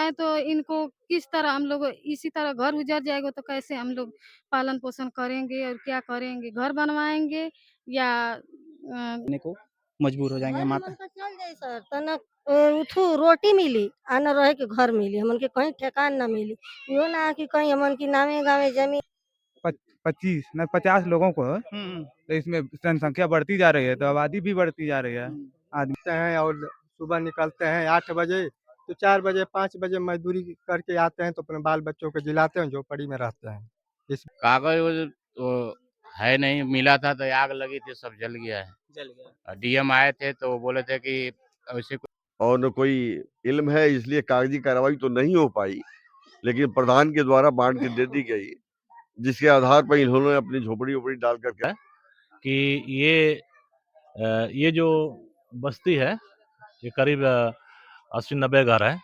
जाए तो इनको किस तरह हम लोग इसी तरह घर उजड़ जाएगा तो कैसे हम लोग पालन पोषण करेंगे और क्या करेंगे? घर बनवाएँगे या करने को मजबूर हो जाएंगे घर माता। हमन का चल जाई सर तना उठू रोटी मिली आ न रहे के घर मिली हमन के कहीं ठेकान ना मिली इहो ना कि कहीं हमन की नामे गाँवे जमीन 25 न 50 लोगों को हम्म। तो इसमें जनसंख्या बढ़ती जा रही है, तो आबादी भी बढ़ती जा रही है। आदमी हैं और सुबह निकलते हैं 8 बजे तो 4 बजे 5 बजे मजदूरी करके आते हैं तो अपने बाल बच्चों को जिलाते हैं झोपड़ी में रहते हैं। इस कागज वगैरह तो है नहीं, मिला था तो आग लगी थी, सब जल गया है। जल गया। डीएम आए थे तो वो बोले थे कि ऐसे और न कोई इल्म है, इसलिए कागजी कार्रवाई तो नहीं हो पाई, लेकिन प्रधान के द्वारा बांट के दे दी गई, जिसके आधार पर इन्होंने अपनी झोपड़ी-वोपड़ी डाल करके कि ये जो बस्ती है ये करीब 80-90 घर है।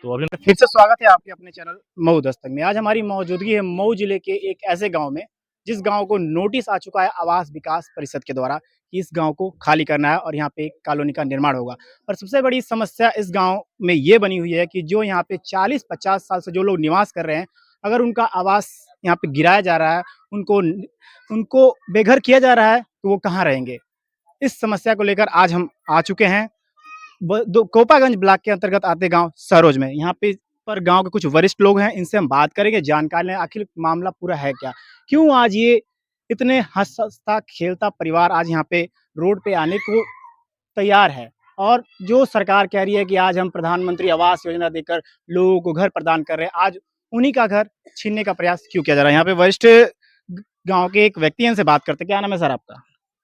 तो अभी फिर से स्वागत है आपके अपने चैनल मऊ दस्तक में। आज हमारी मौजूदगी है मऊ जिले के एक ऐसे गांव में जिस गांव को नोटिस आ चुका है आवास विकास परिषद के द्वारा कि इस गांव को खाली करना है और यहाँ पे एक कॉलोनी का निर्माण होगा। और सबसे बड़ी समस्या इस गांव में ये बनी हुई है कि जो यहाँ पे 40-50 साल से जो लोग निवास कर रहे हैं, अगर उनका आवास यहाँ पे गिराया जा रहा है, उनको बेघर किया जा रहा है, तो वो कहाँ रहेंगे। इस समस्या को लेकर आज हम आ चुके हैं कोपागंज ब्लॉक के अंतर्गत आते गांव सरोज में। यहाँ पे पर गांव के कुछ वरिष्ठ लोग हैं, इनसे हम बात करेंगे, जानकारी लें आखिर मामला पूरा है क्या, क्यों आज ये इतने हंसता खेलता परिवार आज यहाँ पे रोड पे आने को तैयार है। और जो सरकार कह रही है कि आज हम प्रधानमंत्री आवास योजना देकर लोगों को घर प्रदान कर रहे हैं, आज उन्हीं का घर छीनने का प्रयास क्यों किया जा रहा है। यहाँ पे वरिष्ठ गाँव के एक व्यक्ति हैं, इनसे बात करते हैं। क्या नाम है सर आपका?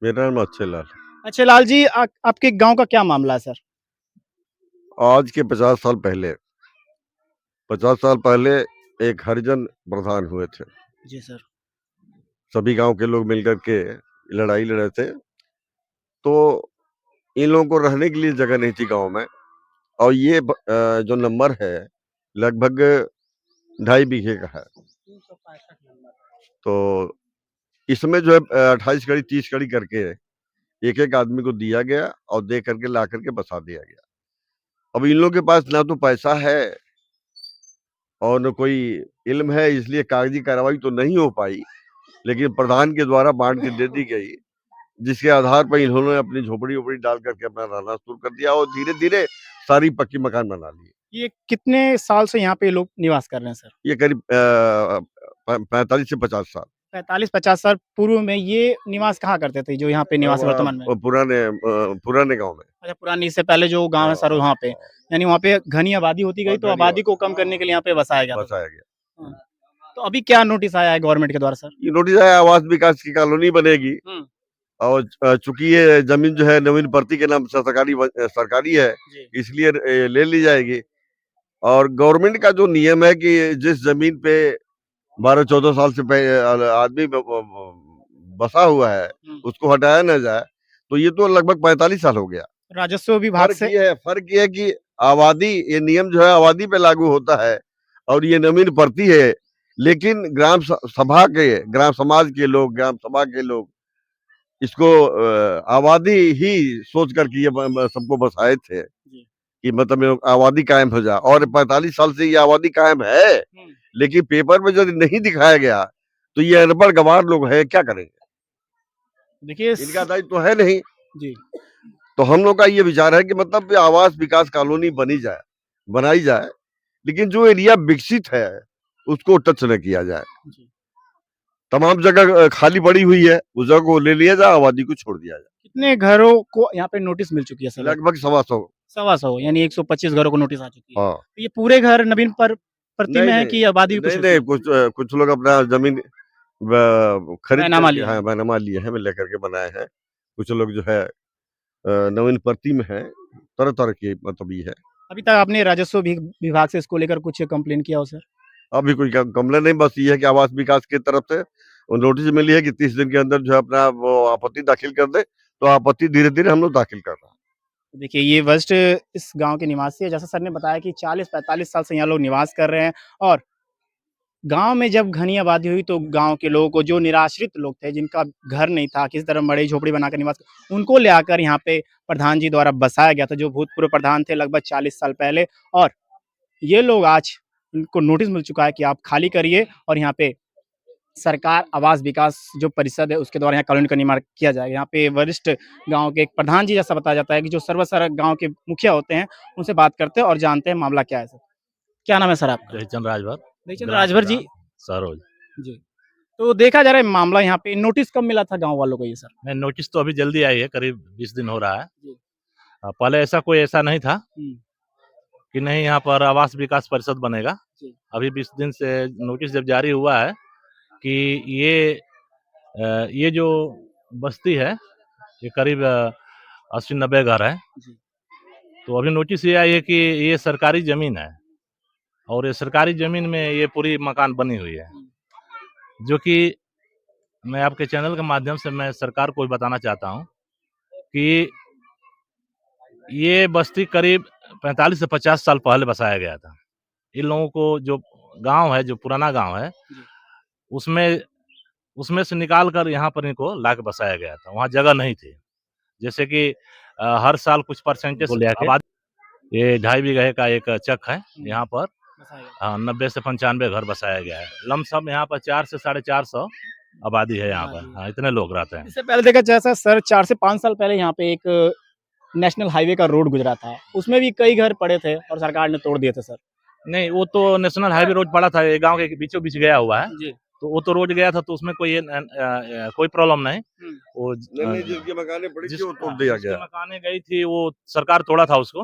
मेरा नाम अच्छे लाल। अच्छे लाल जी, आपके गाँव का क्या मामला है सर? आज के 50 साल पहले एक हरिजन प्रधान हुए थे। जी सर। सभी गांव के लोग मिलकर के लड़ाई लड़े थे, तो इन लोगों को रहने के लिए जगह नहीं थी गांव में। और ये जो नंबर है लगभग 2.5 बीघे का है। तो इसमें जो है 28 कड़ी 30 कड़ी करके एक एक आदमी को दिया गया और दे करके ला करके बसा दिया गया। अब इन लोगों के पास ना तो पैसा है और न कोई इल्म है, इसलिए कागजी कार्रवाई तो नहीं हो पाई, लेकिन प्रधान के द्वारा बांट के दे दी गई, जिसके आधार पर इन्होंने अपनी झोपड़ी-वोपड़ी डाल करके अपना रहना शुरू कर दिया और धीरे-धीरे सारी पक्की मकान बना लिए। ये कितने साल से यहाँ पे लोग निवास कर रहे हैं सर? ये करीब 45 से 50 साल। 45-50 साल पूर्व में ये निवास कहाँ करते थे, जो यहाँ पे निवास वर्तमान में? पुराने गांव में। अच्छा, पुरानी, इससे पहले जो गांव है सर वहाँ पे, यानी वहाँ पे घनी आबादी होती गई, तो आबादी को कम करने के लिए यहाँ पे बसाया गया। हाँ। तो अभी क्या नोटिस आया है गवर्नमेंट के द्वारा सर? ये नोटिस आया आवास विकास की कॉलोनी बनेगी और चूंकि ये जमीन जो है नवीन भर्ती के नाम से सरकारी है, इसलिए ले ली जाएगी। और गवर्नमेंट का जो नियम है कि जिस जमीन पे 12-14 साल से आदमी बसा हुआ है उसको हटाया ना जाए, तो ये तो लगभग 45 साल हो गया। राजस्व विभाग से फर्क ये है कि आबादी, ये नियम जो है आबादी पे लागू होता है और ये नवीन भर्ती है, लेकिन ग्राम समाज के लोग, ग्राम सभा के लोग इसको आबादी ही सोच करके ये सबको बसाए थे कि मतलब आबादी कायम हो जाए। और 45 साल से ये आबादी कायम है, लेकिन पेपर में यदि नहीं दिखाया गया तो ये अनपढ़ गंवार लोग है, क्या करेंगे? देखिए इनका दायित्व तो है नहीं जी। तो हम लोग का ये विचार है कि मतलब आवास विकास कॉलोनी बनाई जाए, लेकिन जो एरिया विकसित है उसको टच न किया जाए। तमाम जगह खाली पड़ी हुई है, उस जगह को ले लिया जाए, आबादी को छोड़ दिया जाए। कितने घरों को यहाँ पे नोटिस मिल चुकी है सर? लगभग 125 यानी 125 घरों को नोटिस आ चुकी है। हाँ। तो ये पूरे घर नवीन प्रति में है कि आबादी नहीं, कुछ लोग अपना जमीन खरीद बैनामा लिए हैं, लेकर के बनाए हैं। कुछ लोग जो है नवीन प्रति में है, तरह तरह की मतलब ये है। अभी तक आपने राजस्व विभाग से इसको लेकर कुछ कंप्लेन किया हो सर? अभी कोई कंप्लेन नहीं, बस ये है कि आवास विकास की तरफ से नोटिस मिली है कि 30 दिन के अंदर जो है अपना वो आपत्ति दाखिल कर दे, तो आपत्ति धीरे धीरे हम लोग दाखिल कर रहे हैं। देखिए ये वरिष्ठ इस गांव के निवासी है, जैसा सर ने बताया कि 40-45 साल से यहाँ लोग निवास कर रहे हैं। और गांव में जब घनी आबादी हुई तो गांव के लोगों को, जो निराश्रित लोग थे, जिनका घर नहीं था, किसी तरह मड़ई झोपड़ी बनाकर निवास, उनको ले आकर यहाँ पे प्रधान जी द्वारा बसाया गया था, जो भूतपूर्व प्रधान थे लगभग 40 साल पहले। और ये लोग आज इनको नोटिस मिल चुका है कि आप खाली करिए और यहाँ पे सरकार आवास विकास जो परिषद है उसके द्वारा यहाँ कॉलोनी का निर्माण किया जाएगा। यहाँ पे वरिष्ठ गाँव के एक प्रधान जी जैसा बताया जाता है कि जो सर्वसारा गाँव के मुखिया होते हैं, उनसे बात करते हैं और जानते हैं मामला क्या है सर। क्या नाम है सर आपका? जयचंद राजभर, जयचंद ग्राम राजभर जी। प्रधान, सरोज। जी। तो देखा जा रहा है मामला यहाँ पे नोटिस कब मिला था गाँव वालों को ये सर? नहीं, नोटिस तो अभी जल्दी आई है, करीब 20 दिन हो रहा है। जी। पहले ऐसा नहीं था हुँ। कि नहीं यहाँ पर आवास विकास परिषद बनेगा। जी। अभी 20 दिन से नोटिस जब जारी हुआ है कि ये जो बस्ती है, ये करीब 80-90 घर है। जी। तो अभी नोटिस ये आई है कि ये सरकारी ज़मीन है और ये सरकारी ज़मीन में ये पूरी मकान बनी हुई है। जो कि मैं आपके चैनल के माध्यम से मैं सरकार को भी बताना चाहता हूँ कि ये बस्ती करीब 45 से 50 साल पहले बसाया गया था। इन लोगों को जो गाँव है, जो पुराना गाँव है, उसमें उसमें से निकाल कर यहाँ पर इनको लाके बसाया गया था। वहाँ जगह नहीं थी। जैसे कि हर साल कुछ परसेंटेज आबादी ये 2.5 बीघे का एक चक है। यहाँ पर 90 से 95 घर बसाया गया है। लमसम यहाँ पर 4 से 450 आबादी है यहाँ पर। हाँ, इतने लोग रहते हैं। इससे पहले देखा जैसा सर 4 से 5 साल पहले यहाँ पे एक नेशनल हाईवे का रोड गुजरा था। उसमें भी कई घर पड़े थे और सरकार ने तोड़ दिए थे सर। नहीं, वो तो नेशनल हाईवे रोड पड़ा था, ये गाँव के बीचों-बीच गया हुआ है। जी। तो वो तो रोड गया था तो उसमें कोई प्रॉब्लम नहीं। वो नहीं, जिसकी मकानें पड़ी थी वो तोड़ दिया जिसकी गया। मकानें गई थी वो सरकार तोड़ा था उसको।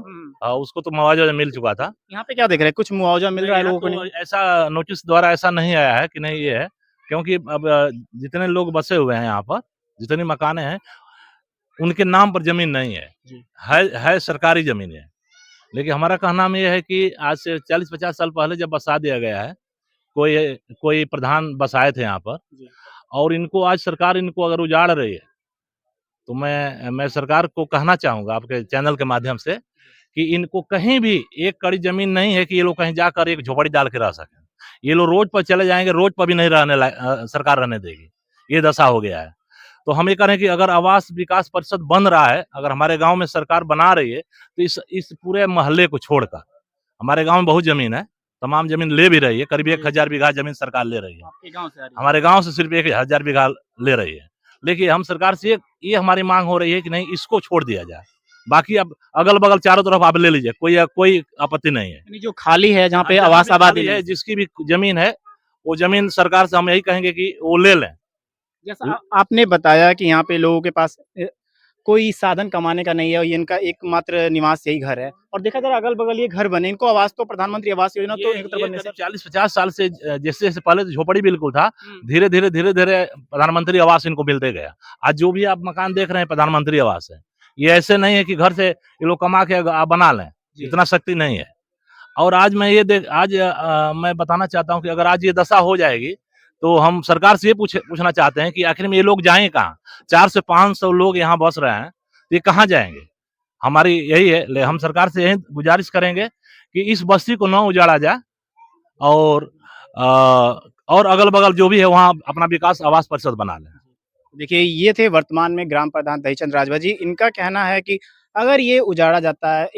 उसको तो मुआवजा मिल चुका था। यहाँ पे क्या देख रहे हैं? कुछ मुआवजा मिल रहा है नहीं, लोगों को यहाँ नहीं? तो ऐसा नोटिस द्वारा ऐसा नहीं आया है कि नहीं ये है, क्योंकि अब जितने लोग बसे हुए हैं यहाँ पर, जितनी मकानें हैं, उनके नाम पर ज़मीन नहीं है। जी। है सरकारी ज़मीन है। लेकिन हमारा कहना में ये है कि आज से 40-50 साल पहले जब बसा दिया गया है, कोई प्रधान बसाए थे यहाँ पर जी। और इनको आज सरकार इनको अगर उजाड़ रही है, तो मैं सरकार को कहना चाहूँगा आपके चैनल के माध्यम से कि इनको कहीं भी एक कड़ी ज़मीन नहीं है कि ये लोग कहीं जाकर एक झोपड़ी डाल के रह सकें। ये लोग रोड पर चले जाएँगे, रोड पर भी नहीं सरकार रहने देगी। ये दशा हो गया है। तो हम ये कह रहे हैं कि अगर आवास विकास परिषद बन रहा है, अगर हमारे गाँव में सरकार बना रही है, तो इस पूरे मोहल्ले को छोड़कर, हमारे गाँव में बहुत ज़मीन है, तमाम ज़मीन ले भी रही है, करीब 1000 बीघा ज़मीन सरकार ले रही है। आपके गाँव से आ रही है? हमारे गाँव से सिर्फ 1000 बीघा ले रही है। लेकिन हम सरकार से ये हमारी माँग हो रही है कि नहीं, इसको छोड़ दिया जाए। बाकी अब अगल-बगल चारों तरफ आप ले लीजिए, कोई आपत्ति नहीं है। यानी जो खाली है जहाँ पे जहाँ आवास भी आबादी खाली नहीं है, जिसकी भी ज़मीन है, वो ज़मीन सरकार से हम यही कहेंगे कि वो ले लें। जैसा आपने बताया कि यहाँ पे लोगों के पास कोई साधन कमाने का नहीं है और ये इनका एकमात्र निवास यही घर है और देखा जाए अगल-बगल ये घर बने, इनको आवास तो प्रधानमंत्री आवास योजना तो एक तरफ बनने करीब सर। 40-50 साल से जैसे-जैसे पहले तो झोपड़ी बिल्कुल था, धीरे-धीरे प्रधानमंत्री आवास इनको मिलते गया। आज जो भी आप मकान देख रहे हैं प्रधानमंत्री आवास है। ये ऐसे नहीं है कि घर से ये लोग कमा के बना लें, इतना शक्ति नहीं है। और आज मैं बताना चाहता हूँ कि अगर आज ये दशा हो जाएगी, तो हम सरकार से ये पूछना चाहते हैं कि आखिर में ये लोग जाएँ कहाँ? 4 से 500 लोग यहाँ बस रहे हैं, तो ये कहाँ जाएँगे? हमारी यही है, हम सरकार से यही गुज़ारिश करेंगे कि इस बस्ती को ना उजाड़ा जाए और और अगल-बगल जो भी है वहाँ अपना विकास आवास परिषद बना लें। देखिए ये थे वर्तमान में ग्राम प्रधान दहीचंद राजभर जी। इनका कहना है कि अगर ये उजाड़ा जाता है,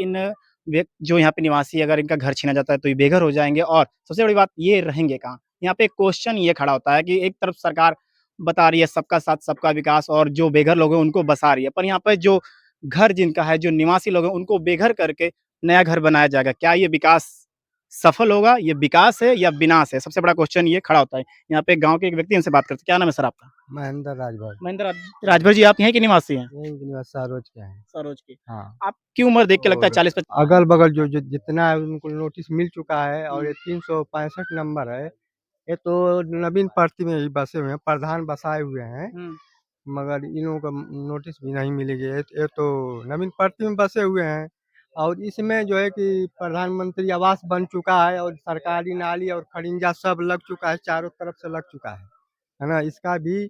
जो यहाँ पे निवासी अगर इनका घर छीना जाता है तो ये बेघर हो जाएँगे और सबसे बड़ी बात ये रहेंगे कहाँ? यहाँ पे क्वेश्चन ये खड़ा होता है कि एक तरफ सरकार बता रही है सबका साथ सबका विकास और जो बेघर लोग हैं उनको बसा रही है। पर यहाँ पे जो घर जिनका है, जो निवासी लोग हैं उनको बेघर करके नया घर बनाया जाएगा। क्या ये विकास सफल होगा? ये विकास है या विनाश है? सबसे बड़ा क्वेश्चन ये खड़ा होता है। यहाँ पे गाँव के एक व्यक्ति उनसे बात करते हैं। क्या नाम है सर आपका? महेंद्र राजभर। महेंद्र राजभर जी आप यहीं के निवासी हैं? यहीं के निवास सरोज के हैं। सरोज के। हाँ। आपकी उम्र देख के लगता है और 40-50 अगल-बगल जो जितना है उनको नोटिस मिल चुका है और ये 365 नंबर है। ये तो नवीन पड़ती में ही बसे हुए हैं, प्रधान बसाए हुए हैं, मगर इन लोगों को नोटिस भी नहीं मिलेगी। ये तो नवीन पड़ती में बसे हुए हैं और इसमें जो है कि प्रधानमंत्री आवास बन चुका है और सरकारी नाली और खड़िंजा सब लग चुका है, चारों तरफ से लग चुका है ना? इसका भी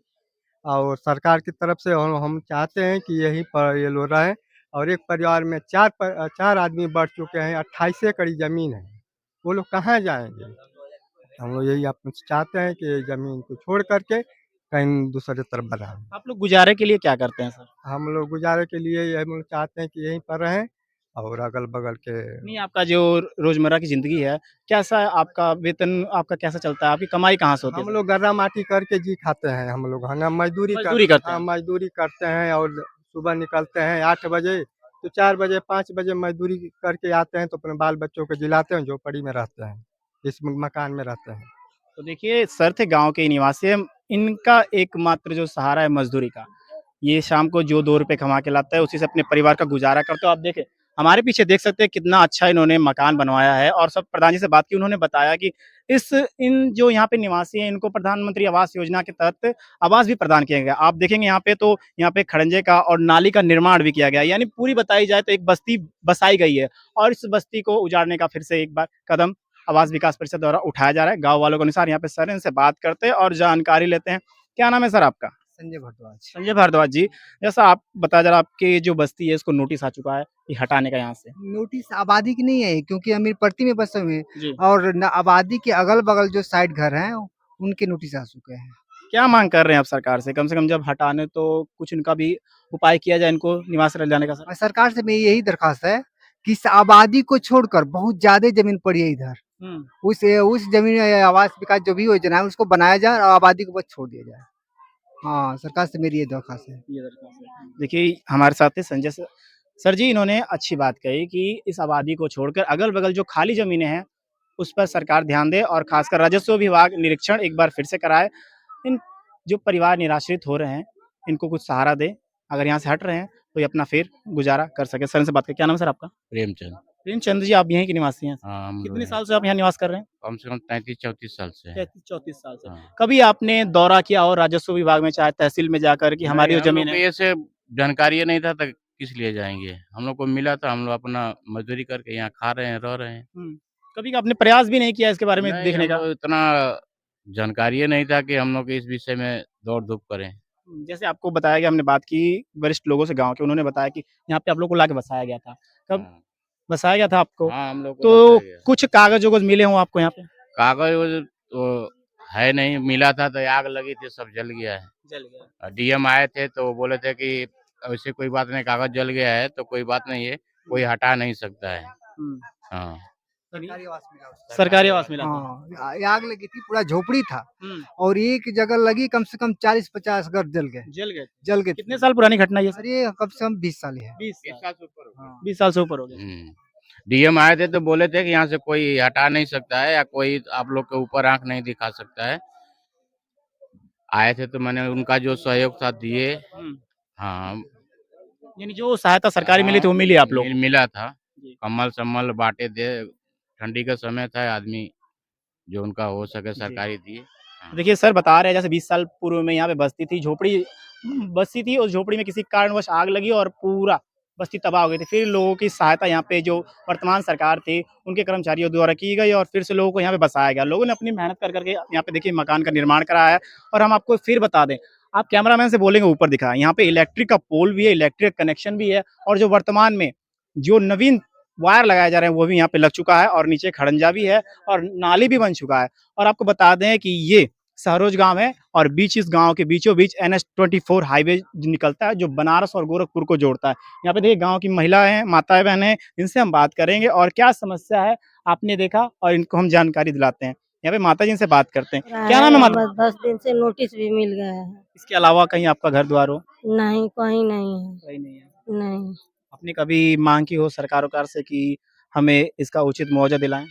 और सरकार की तरफ से हम चाहते हैं कि यहीं पर ये लोग रहें और एक परिवार में 4 आदमी बढ़ चुके हैं, 28 एकड़ ज़मीन है। वो लोग कहाँ जाएँगे? हम लोग यही आपसे चाहते हैं कि ज़मीन को छोड़ कर के कहीं दूसरे तरफ बढ़ाएँ। आप लोग गुज़ारे के लिए क्या करते हैं सर? हम लोग गुज़ारे के लिए ये हम लोग चाहते हैं कि यहीं पर रहें और अगल-बगल के नहीं आपका जो रोज़मर्रा की ज़िंदगी है, कैसा आपका वेतन आपका कैसा चलता है? आपकी कमाई कहाँ से होती है हम सर? लोग गर्रा-माटी करके जी खाते हैं हम लोग, है ना? मज़दूरी करते हाँ, हैं। मज़दूरी करते हैं और सुबह निकलते हैं 8 बजे, तो 4 बजे, 5 बजे मज़दूरी करके आते हैं, तो अपने बाल-बच्चों को जिलाते हैं, झोपड़ी में रहते हैं। इस मकान में रहते हैं। तो देखिए सर थे गाँव के ही निवासी हैं, इनका एकमात्र जो सहारा है मज़दूरी का। ये शाम को जो 2 रुपए कमा के लाता है, उसी से अपने परिवार का गुज़ारा करते हो। आप देखें, हमारे पीछे देख सकते हैं कितना अच्छा इन्होंने मकान बनवाया है और सब प्रधान जी से बात की, उन्होंने बताया कि इन जो यहाँ पे निवासी हैं, इनको प्रधानमंत्री आवास योजना के तहत आवास भी प्रदान किया गया। आप देखेंगे यहाँ पे तो यहाँ पे खड़ंजे का और नाली का निर्माण भी किया गया है, यानी पूरी बताई जाए तो एक बस्ती बसाई गई है और इस बस्ती को उजाड़ने का फिर से एक बार कदम आवास विकास परिषद द्वारा उठाया जा रहा है। गाँव वालों के अनुसार यहाँ पे सर हैं, इनसे बात करते हैं और जानकारी लेते हैं। क्या नाम है सर आपका? संजय भारद्वाज। संजय भारद्वाज जी, जैसा आप बता ज़रा आपकी जो बस्ती है इसको नोटिस आ चुका है ये हटाने का यहाँ से? नोटिस आबादी की नहीं है क्योंकि अमीरपट्टी में बसे हुए हैं जी। और न आबादी के अगल-बगल जो साइड घर हैं, उनके नोटिस आ चुके हैं। क्या माँग कर रहे हैं आप सरकार से? कम से कम जब हटाने तो कुछ इनका भी उपाय किया जाए इनको निवास रह जाने का सर? सरकार से मेरी यही दरख्वास्त है कि इस आबादी को छोड़कर बहुत ज़्यादा ज़मीन पड़ी है इधर। हुँ। उस ज़मीन आवास विकास जो भी योजना है उसको बनाया जाए और आबादी को बस छोड़ दिया जाए। हाँ, सरकार से मेरी ये दरख्वास्त है। ये दरख्वास्त है। देखिए हमारे साथ थे संजय सर। सर जी इन्होंने अच्छी बात कही कि इस आबादी को छोड़कर अगल-बगल जो खाली ज़मीनें हैं, उस पर सरकार ध्यान दे और खासकर राजस्व विभाग निरीक्षण एक बार फिर से कराए। इन जो परिवार निराश्रित हो रहे हैं, इनको कुछ सहारा दे। अगर यहाँ से हट रहे हैं, तो ये अपना फिर गुज़ारा कर सकें। सर इनसे बात करें। क्या नाम है सर आपका? प्रेमचंद। प्रेमचंद जी आप यहीं के निवासी हैं? हाँ, हम लोग कितने हैं। साल से आप यहाँ निवास कर रहे हैं? कम से कम 33-34 साल से है। 33-34 साल से। हाँ। कभी आपने दौरा किया हो राजस्व विभाग में चाहे तहसील में जाकर कि हमारी नहीं, जो हम लोग ज़मीन को है ये सब जानकारी नहीं था तो किस लिए जाएँगे? हम लोग को मिला था, हम लोग अपना मज़दूरी करके यहाँ खा रहे हैं, रह रहे हैं। हुँ। कभी आपने प्रयास भी नहीं किया इसके बारे में नहीं, देखने हम का? लोग इतना जानकारी नहीं था कि हम लोग इस विषय में दौड़-धूप करें। जैसे आपको बताया गया हमने बात की वरिष्ठ लोगों से गाँव के, उन्होंने बताया कि यहाँ पे आप लोग को लाके बसाया गया था। कब हाँ। बसाया गया था आपको? हाँ, हम लोग को तो बताया गया। कुछ कागज़-वगज़ मिले हों आपको यहाँ पे? कागज़-वग़ैज़ तो है नहीं, मिला था तो आग लगी थी, सब जल गया है। जल गया। डीएम आए थे तो बोले थे कि ऐसे कोई बात नहीं, कागज़ जल गया है तो कोई बात नहीं है, कोई हटा नहीं सकता है। हुँ। हाँ। सरकारी आवास मिला उसको। सरकारी आवास मिला था। हाँ, आग लगी थी, पूरा झोपड़ी था हुँ। और एक जगह लगी कम से कम 40-50 घर जल गए। जल गए। जल गए। कितने साल पुरानी घटना है ये सर? अरे कम से कम 20 साल है। 20 20 साल। साल से ऊपर हो गया। हाँ। 20 साल से ऊपर हो गए। हुँ। डीएम आए थे तो बोले थे कि यहाँ से कोई हटा नहीं सकता है या कोई आप लोग के ऊपर आँख नहीं दिखा सकता है। आए थे तो मैंने उनका जो सहयोग था दिए। हुँ। हाँ। यानी जो सहायता सरकारी मिली थी वो हाँ, मिली आप लोग को? मिला था। जी। कम्बल-सम्बल बाँटे थे, ठंडी का समय था, आदमी जो उनका हो सके जी। सरकारी दिए। हाँ। देखिए सर बता रहे हैं जैसे 20 साल पूर्व में यहाँ पे बस्ती थी, झोपड़ी बसी थी, उस झोपड़ी में किसी कारणवश आग लगी और पूरा बस्ती तबाह हो गई थी। फिर लोगों की सहायता यहाँ पे जो वर्तमान सरकार थी, उनके कर्मचारियों द्वारा की गई और फिर से लोगों को यहाँ पे बसाया गया। लोगों ने अपनी मेहनत कर के यहाँ पे देखिए मकान का निर्माण कराया है और हम आपको फिर बता दें, आप कैमरामैन से बोलेंगे ऊपर दिखाएँ, यहाँ पे इलेक्ट्रिक का पोल भी है, इलेक्ट्रिक कनेक्शन भी है और जो वर्तमान में जो नवीन वायर लगाए जा रहे हैं, वो भी यहाँ पे लग चुका है और नीचे खड़ंजा भी है और नाली भी बन चुका है। और आपको बता दें कि ये सहरोज गाँव है और बीच इस गाँव के बीचों-बीच NH-24 हाईवे निकलता है जो बनारस और गोरखपुर को जोड़ता है। यहाँ पे देखिए गाँव की महिलाएँ हैं, माताएँ-बहन हैं, इनसे हम बात करेंगे और क्या समस्या है आपने देखा और इनको हम जानकारी दिलाते हैं। यहाँ पे माताजी से बात करते हैं। क्या नाम है माता? बस 10 दिन से नोटिस भी मिल गया है। इसके अलावा कहीं आपका घर-द्वार हो? नहीं, कहीं नहीं है। कहीं नहीं है। नहीं, आपने कभी माँग की हो सरकार से कि हमें इसका उचित मुआवजा दिलाएँ?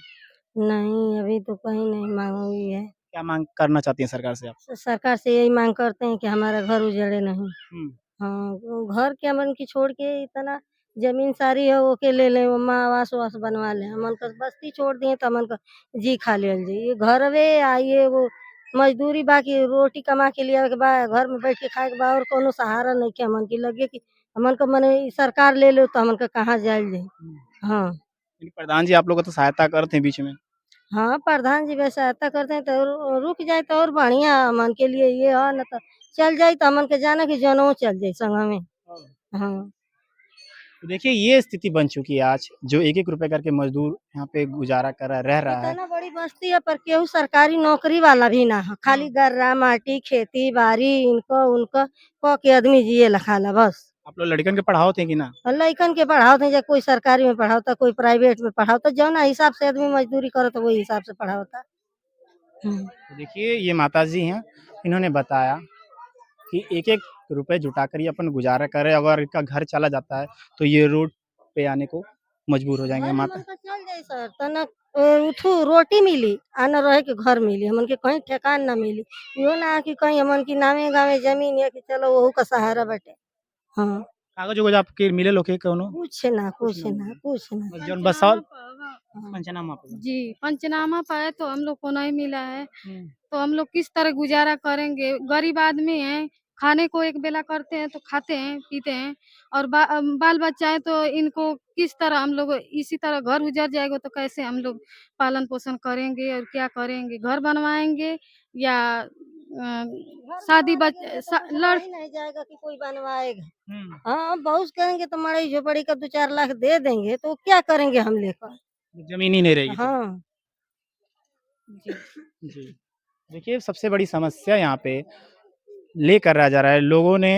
नहीं अभी तो कहीं नहीं माँग हुई है। क्या माँग करना चाहती हैं सरकार से आप? सरकार से यही माँग करते हैं कि हमारा घर उजड़े नहीं। हुँ। हाँ, वो घर के हमन की छोड़ के इतना ज़मीन सारी है ओके ले लें, ओमा आवास-वास बनवा लें। हमन का बस्ती छोड़ दिए त हमन का जी खा लेवल जाई। ये घरवे ये वो मजदूरी बाकी रोटी कमा के लियावे के बा, घर में बैठ के खाए के बा और कौनो सहारा नइखे हमन के लगे कि हमन का मने सरकार ले लो त हमन का कहाँ जाइल जाई। हाँ। लेकिन प्रधान जी आप लोग को तो सहायता करते हैं बीच में। हाँ, प्रधान जी बस सहायता करते हैं तो रुक जाए तो और बढ़िया हमन के लिए ये ह न त चल जाई त हमन के जाना कि जनवो चल जाई संगवे। हाँ। तो देखिए ये स्थिति बन चुकी है आज, जो 1-1 रुपए करके मज़दूर यहाँ पे गुज़ारा कर रह रहा है। इतना बड़ी बस्ती है पर केहू सरकारी नौकरी वाला भी ना है। खाली गर्रा, माटी, खेती-बाड़ी इनको उनको क के आदमी जिए ला खाला बस। आप लोग लड़कन के पढ़ाओ थे कि ना? और लइकन के पढ़ावत जा कोई सरकारी में पढ़ावता, कोई प्राइवेट में पढ़ावता, जौना हिसाब से आदमी मजदूरी करत वही हिसाब से पढ़ावता। तो देखिए ये माताजी हैं, इन्होंने बताया कि एक-एक रुपए जुटाकर ये अपन गुज़ारा कर रहे हैं, अगर इनका घर चला जाता है, तो ये रोड पे आने को मजबूर हो जाएँगे। घर माता हमन का चल जाई सर, तना उठू रोटी मिली, आ न रहे के घर मिली, हमन के कहीं ठेकान ना मिली। इहो ना कि कहीं हमन की नावे-गावे ज़मीन है कि चलो ओहू का सहारा बाटे। हाँ, कागज-उगज आपके मिलल होखे कौनो? कुछ ना, कुछ ना, कुछ ना। जौन बसावल हाँ। पंचनामा पे। जी, पंचनामा पाए तो हम लोग को नहीं मिला है, हुँ। तो हम लोग किस तरह गुज़ारा करेंगे? गरीब आदमी हैं, खाने को एक बेला करते हैं तो खाते हैं, पीते हैं और बाल-बच्चा है तो इनको किस तरह हम लोग इसी तरह घर उजड़ जाएगा तो कैसे हम लोग पालन-पोषण करेंगे और क्या करेंगे? घर बनवाएँगे या शादी बच घर स बनवाएँगे तो लड़ रहा ही नहीं जाएगा कि कोई बनवाएगा। हुँ। हाँ, बहुत करेंगे तो मड़ई-झोपड़ी का 2-4 लाख दे देंगे, तो क्या करेंगे हम लेकर? ज़मीन ही नहीं रहेगी तो। हाँ। जी। जी। देखिए सबसे बड़ी समस्या यहाँ पे लेकर आ जा रहा है लोगों ने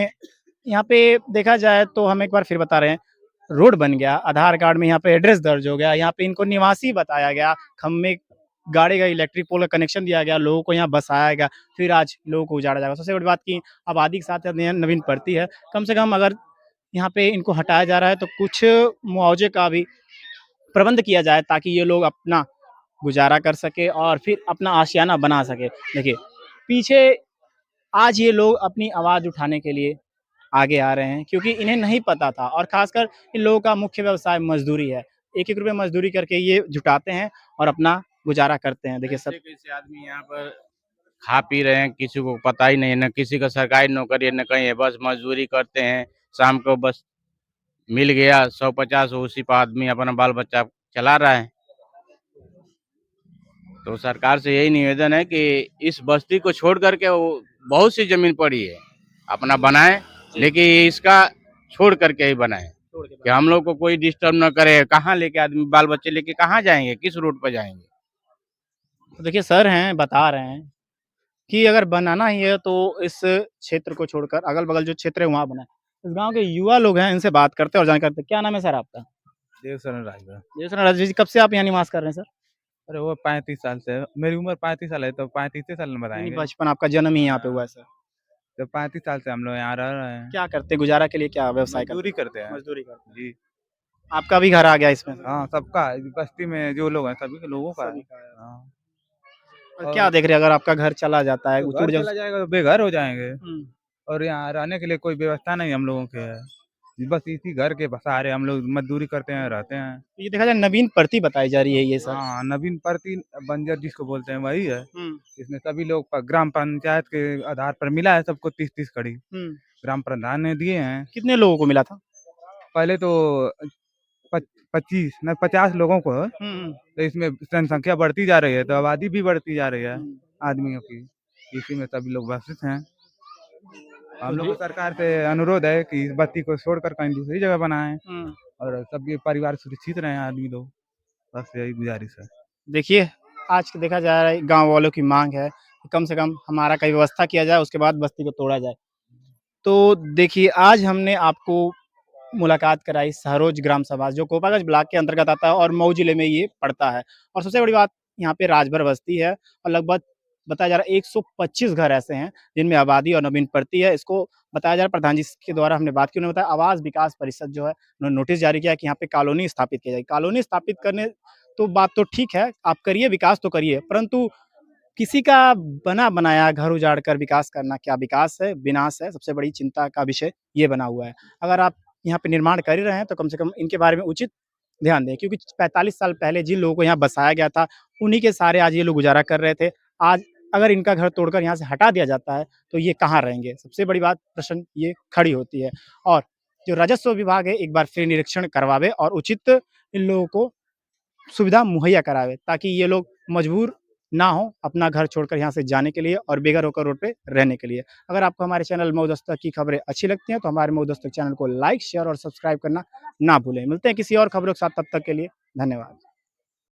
यहाँ पे देखा जाए तो हम एक बार फिर बता रहे हैं, रोड बन गया, आधार कार्ड में यहाँ पे एड्रेस दर्ज हो गया, यहाँ पे इनको निवासी बताया गया, खम्भे गाड़े गए, इलेक्ट्रिक पोल का कनेक्शन दिया गया, लोगों को यहाँ बसाया गया, फिर आज लोगों को उजाड़ा जाएगा। सबसे बड़ी बात कि आबादी के साथ नवीन पड़ती है, कम से कम अगर यहाँ पे इनको हटाया जा रहा है तो कुछ मुआवजे का भी प्रबंध किया जाए ताकि ये लोग अपना गुज़ारा कर सके और फिर अपना आशियाना बना सके। देखिए, पीछे आज ये लोग अपनी आवाज़ उठाने के लिए आगे आ रहे हैं क्योंकि इन्हें नहीं पता था और ख़ासकर इन लोगों का मुख्य व्यवसाय मज़दूरी है। 1-1 रुपए मज़दूरी करके ये जुटाते हैं और अपना गुज़ारा करते हैं। देखिए सब कैसे-कैसे आदमी यहाँ पर खा पी रहे हैं, किसी को पता ही नहीं है, ना किसी का सरकारी नौकरी है, ना कहीं है, बस मज़दूरी करते हैं, शाम को बस मिल गया 100-50 उसी पे आदमी अपना बाल-बच्चा चला रहा है। तो सरकार से यही निवेदन है कि इस बस्ती को छोड़ कर के वो बहुत सी ज़मीन पड़ी है, अपना बनाएँ, लेकिन इसका छोड़ कर के ही बनाएँ, कि हम लोग को कोई डिस्टर्ब ना करे। कहाँ लेके आदमी बाल-बच्चे लेके कहाँ जाएँगे, किस रोड पे जाएँगे? तो देखिए सर हैं, बता रहे हैं कि अगर बनाना ही है तो इस क्षेत्र को छोड़कर अगल-बगल जो क्षेत्र है वहाँ बनाएँ। इस गाँव के युवा लोग हैं, इनसे बात करते हैं और जानकारी करते हैं। क्या नाम है सर आपका? देवशरण राजभर। देवसर राजेश जी, कब से आप यहाँ निवास कर रहे हैं सर? अरे वो 35 साल से है। मेरी उम्र 35 साल है तो 35 साल में यानी बताएँगे। बचपन आपका जन्म ही यहाँ पे हुआ है सर। तो 35 साल से हम लोग यहाँ रह रहे हैं। क्या करते हैं गुज़ारा के लिए क्या व्यवसाय करते मज़दूरी हैं? करते हैं। मज़दूरी करते हैं। जी। आपका भी घर आ गया इसमें? हाँ, सबका बस्ती में जो लोग हैं सभी के लोगों का है। सभी का है। हाँ। और क्या और देख रहे हैं अगर आपका घर चला जाता है, तो उचड़ घर जाए चला जाएगा तो बेघर हो जाएँगे हुँ। और यहाँ रहने के लिए कोई व्यवस्था नहीं हम लोगों के है। बस इसी घर के सहारे हम लोग मज़दूरी करते हैं, रहते हैं। ये देखा जाए नवीन प्रति बताई जा रही है ये सर। हाँ, नवीन प्रति बंजर जिसको बोलते हैं वही है। हुँ, इसमें सभी लोग ग्राम पंचायत के आधार पर मिला है सबको 30-30 कड़ी। हुँ। ग्राम प्रधान ने दिए हैं। कितने लोगों को मिला था? पहले तो 25 न 50 लोगों को है, हुँ, हुँ। तो इसमें जनसंख्या बढ़ती जा रही है, तो आबादी भी बढ़ती जा रही है हुँ। आदमियों की। इसी में सभी लोग बसित हैं। हम तो लोग को सरकार से अनुरोध है कि इस बस्ती को छोड़कर कहीं दूसरी जगह बनाएँ हुँ। और सभी परिवार सुरक्षित रहें आदमी लोग। बस यही गुज़ारिश है। देखिए, आज देखा जा रहा है गाँव वालों की माँग है कि कम से कम हमारा कहीं व्यवस्था किया जाए, उसके बाद बस्ती को तोड़ा जाए। तो देखिए, आज हमने आपको मुलाकात कराई सरोज ग्राम सभा जो कोपागंज ब्लॉक के अंतर्गत आता है और मऊ जिले में ये पड़ता है। और सबसे बड़ी बात यहाँ पे राजभर बस्ती है और लगभग बताया जा रहा है 125 घर ऐसे हैं जिनमें आबादी और नवीन पड़ती है। इसको बताया जा रहा है प्रधान जी के द्वारा हमने बात की, उन्होंने बताया आवास विकास परिषद जो है उन्होंने नोटिस जारी किया कि यहाँ पे कॉलोनी स्थापित की जाएगी। कॉलोनी स्थापित करने तो बात तो ठीक है, आप करिए विकास तो करिए, परंतु किसी का बना बनाया घर उजाड़ कर विकास करना क्या विकास है, विनाश है? सबसे बड़ी चिंता का विषय ये बना हुआ है। अगर आप यहाँ पे निर्माण कर ही रहे हैं तो कम से कम इनके बारे में उचित ध्यान दें क्योंकि 45 साल पहले जिन लोगों को यहाँ बसाया गया था, उन्हीं के सहारे आज ये लोग गुज़ारा कर रहे थे। आज अगर इनका घर तोड़कर यहाँ से हटा दिया जाता है, तो ये कहाँ रहेंगे? सबसे बड़ी बात प्रश्न ये खड़ी होती है और जो राजस्व विभाग है एक बार फिर निरीक्षण करवावे और उचित इन लोगों को सुविधा मुहैया करावे ताकि ये लोग मजबूर ना हो अपना घर छोड़कर यहाँ से जाने के लिए और बेघर होकर रोड पे रहने के लिए। अगर आपको हमारे चैनल मऊ दस्तक की खबरें अच्छी लगती हैं तो हमारे मऊ दस्तक चैनल को लाइक, शेयर और सब्सक्राइब करना ना भूलें। मिलते हैं किसी और खबरों के साथ, तब तक के लिए धन्यवाद।